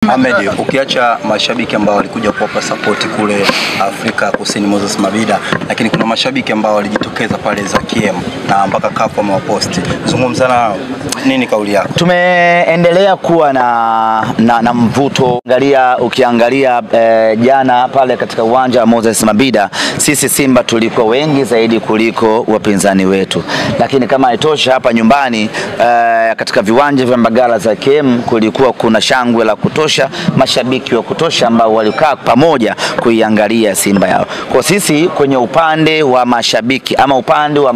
Ahmed, ukiacha mashabiki ambao walikuja kuwapa support kule Afrika Kusini Moses Mabida, lakini kuna mashabiki ambao walijitokeza pale za KM na mpaka CAF wamewaposti. Zungumza nao, nini kauli yako? Tumeendelea kuwa na mvuto. Ukiangalia jana pale katika uwanja wa Moses Mabida, sisi Simba tulikuwa wengi zaidi kuliko wapinzani wetu. Lakini kama haitosha, hapa nyumbani katika viwanja vya Mbagala za KM kulikuwa kuna shangwe la kutosha, mashabiki wa kutosha ambao walikaa pamoja kuiangalia Simba yao. Kwa sisi kwenye upande wa mashabiki ama upande wa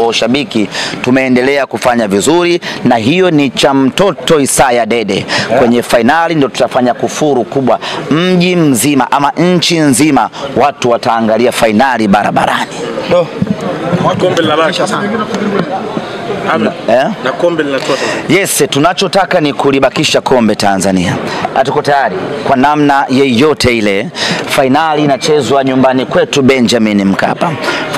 washabiki tumeendelea kufanya vizuri, na hiyo ni cha mtoto Isaya Dede. Kwenye finali ndio tutafanya kufuru kubwa, mji mzima ama nchi nzima watu wataangalia finali barabarani. Kombe linabaki sana. Na kombe linatoka. Yes, tunachotaka ni kulibakisha kombe Tanzania. Hatuko tayari kwa namna yeyote ile. Finali inachezwa nyumbani kwetu Benjamin Mkapa.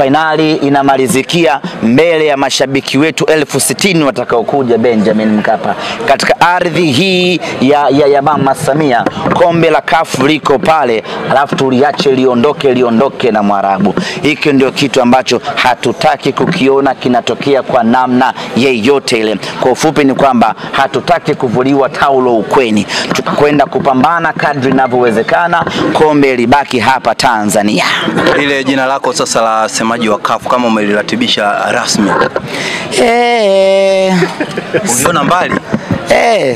Finali inamalizikia mbele ya mashabiki wetu 60,000 watakaokuja Benjamin Mkapa. Katika ardhi hii ya Mama Samia, kombe la CAF liko pale, alafu tuliache liondoke na Mwarabu. Hiki ndio kitu ambacho hatutaki kukiona kinatokea kwa namna yeyote ile. Kwa ufupi ni kwamba hatutaki kuvuliwa taulo ukweni. Tutakwenda kupambana kadri inavyowezekana, kombe libaki hapa Tanzania. Ile jina lako sasa la semaji wa CAF kama umeliratibisha rasmi. Uliona mbali?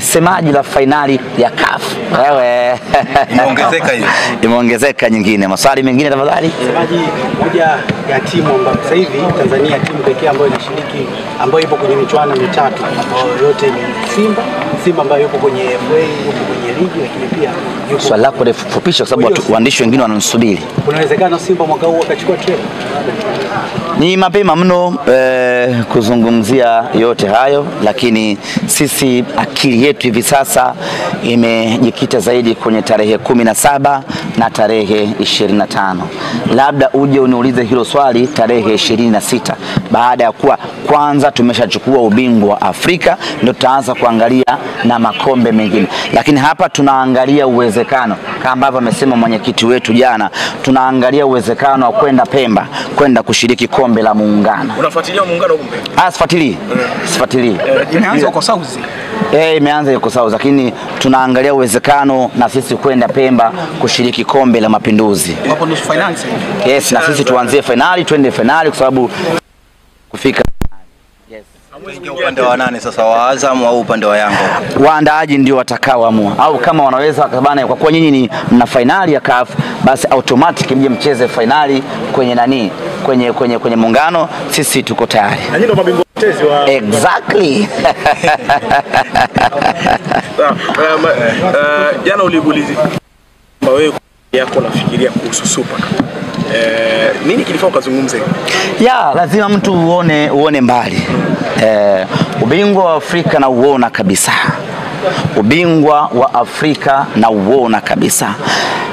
Semaji la finali ya CAF. Wewe imeongezeka hiyo. Imeongezeka nyingine. Maswali mengine tafadhali. Semaji moja ya timu ambayo sasa hivi Tanzania timu pekee ambayo inashiriki ambayo ipo kwenye michuano mitatu ambayo yote ni Simba ambayo yupo kwenye FA, yupo kwenye ligi, lakini pia yupo. Swali lako lifupisha kwa sababu waandishi wengine wanasubiri. Unawezekana Simba mwaka huu akachukua trade? Ni mapema mno kuzungumzia yote hayo, lakini sisi akili yetu hivi sasa imejikita zaidi kwenye tarehe 17 na tarehe 25. Labda uje uniulize hilo swali tarehe 26, baada ya kuwa kwanza tumeshachukua ubingwa wa Afrika, ndio tutaanza kuangalia na makombe mengine. Lakini hapa tunaangalia uwezekano, kama ambavyo amesema mwenyekiti wetu jana, tunaangalia uwezekano wa kwenda Pemba, kwenda kushiriki kombe la Muungano. Unafuatilia Muungano huko Pemba? Sifuatilii. Imeanza huko South. Imeanza huko South, lakini tunaangalia uwezekano na sisi kwenda Pemba kushiriki kombe la Mapinduzi. Hapo nusu finali sasa. Yes, na sisi tuanzie finali, twende finali kwa sababu kufika. Yes. Amwingia upande wa nani sasa, wa Azam au upande wa Yanga? Waandaaji ndio watakaoamua, au kama wanaweza kabana, kwa kuwa nyinyi ni mna finali ya CAF, basi automatic mje mcheze finali kwenye nani, kwenye Muungano. Sisi tuko tayari. Na nyinyi ndio mabingwa mtetezi wa Exactly. Jana uliuliza wewe yako nafikiria kuhusu Super Cup. Nini kilifanya ukazungumze? Lazima mtu uone mbali. Ubingwa wa Afrika na uona kabisa. Ubingwa wa Afrika na uona kabisa.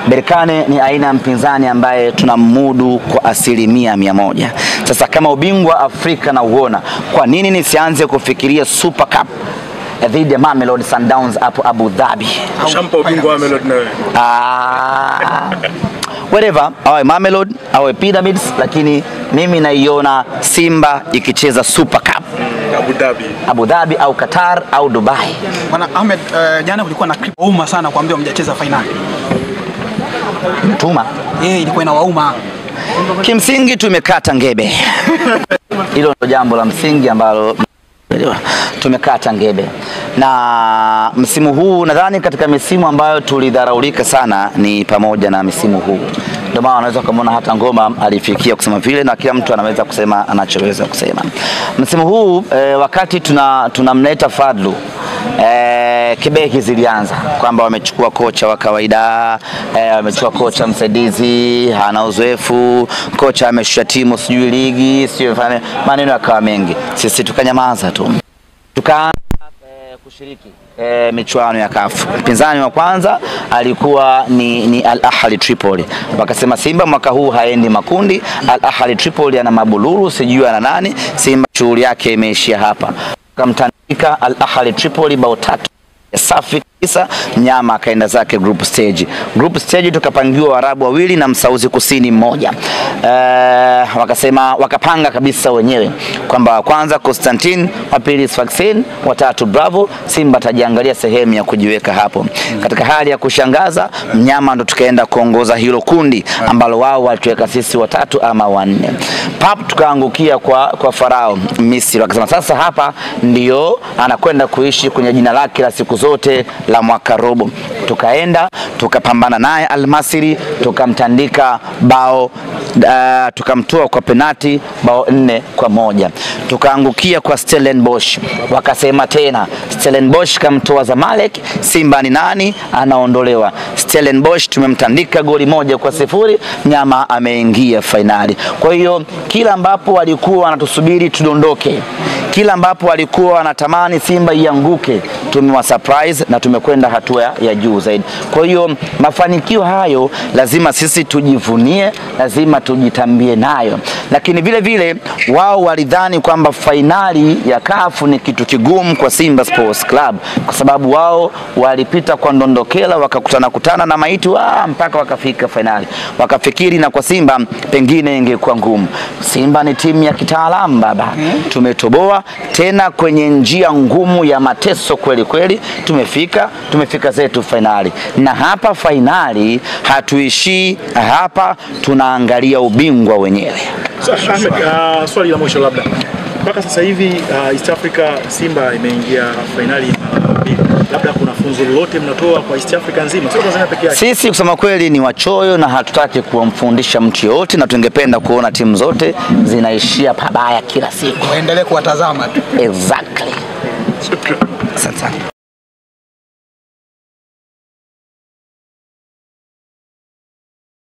Berkane ni aina ya mpinzani ambaye tunamudu kwa 100%. Sasa kama ubingwa wa Afrika na uona, kwa nini nisianze kufikiria Super Cup dhidi ya Mamelodi Sundowns hapo Abu Dhabi? Shampa ubingwa wa Mamelodi na wewe. Whatever, awe Mamelodi, awe Pyramids, lakini mimi naiona Simba ikicheza Super Cup Abu Dhabi au Qatar au Dubai. Bwana Ahmed, jana kulikuwa na clip wauma sana kuambia mjacheza finali. Tuma? Ilikuwa inawauma. Kimsingi tumekata ngebe. Hilo ndio jambo la msingi ambalo tumekata ngebe. Na msimu huu nadhani katika misimu ambayo tulidharaulika sana ni pamoja na misimu huu. Ndio maana unaweza kumuona hata Ngoma alifikia kusema vile, na kila mtu anaweza kusema anachoweza kusema. Msimu huu wakati tunamleta Fadlu, kibeki zilianza kwamba wamechukua kocha wa kawaida, wamechukua kocha msaidizi, hana uzoefu, kocha ameshusha timu sijui ligi, sijui maneno yakawa mengi. Sisi tukanyamaza tu. Tukaanza kushiriki michuano ya CAF. Mpinzani wa kwanza alikuwa ni Al Ahly Tripoli. Wakasema Simba mwaka huu haendi makundi, Al Ahly Tripoli ana mabululu, sijui ana nani, Simba shughuli yake imeishia hapa. Kamtandika Al Ahly Tripoli bao 3 safi Mnyama akaenda zake group stage. Group stage tukapangiwa Waarabu wawili na Msauzi Kusini mmoja. Wakasema wakapanga kabisa wenyewe kwamba kwanza Constantine, wa pili Sfaxien, wa tatu Bravo. Simba tajiangalia sehemu ya kujiweka hapo. Katika hali ya kushangaza, Mnyama ndo tukaenda kuongoza hilo kundi ambalo wao walituweka sisi watatu ama wanne. Pap tukaangukia kwa Farao Misri. Wakasema sasa hapa ndio anakwenda kuishi kwenye jina lake la siku zote la mwaka robo. Tukaenda tukapambana naye Al Masry, tukamtandika bao tukamtoa kwa penati bao 4-1. Tukaangukia kwa Stellenbosch. Wakasema tena Stellenbosch kamtoa Zamalek, Simba ni nani anaondolewa. Stellenbosch tumemtandika goli 1-0, Mnyama ameingia finali. Kwa hiyo kila ambapo walikuwa wanatusubiri tudondoke, kila ambapo walikuwa wanatamani Simba ianguke, tumewa surprise na tumekwenda hatua ya juu zaidi. Kwa hiyo mafanikio hayo lazima sisi tujivunie, lazima tujitambie nayo. Lakini vile vile wao walidhani kwamba finali ya CAF ni kitu kigumu kwa Simba Sports Club, kwa sababu wao walipita kwa ndondokela wakakutana na maiti mpaka wakafika finali. Wakafikiri na kwa Simba pengine ingekuwa ngumu. Simba ni timu ya kitaalamu baba. Tumetoboa tena kwenye njia ngumu ya mateso kweli kweli, tumefika zetu finali. Na hapa finali hatuishii hapa, tunaangalia ubingwa wenyewe. Ahmed, swali la mwisho labda. Mpaka sasa hivi East Africa Simba imeingia finali mbili. Labda kuna funzo lolote mnatoa kwa East Africa nzima, sio Tanzania pekee yake? Sisi kusema kweli ni wachoyo na hatutaki kumfundisha mtu yote, na tungependa kuona timu zote zinaishia pabaya kila siku. Waendelee kuwatazama tu. Exactly. Shukran. Asante.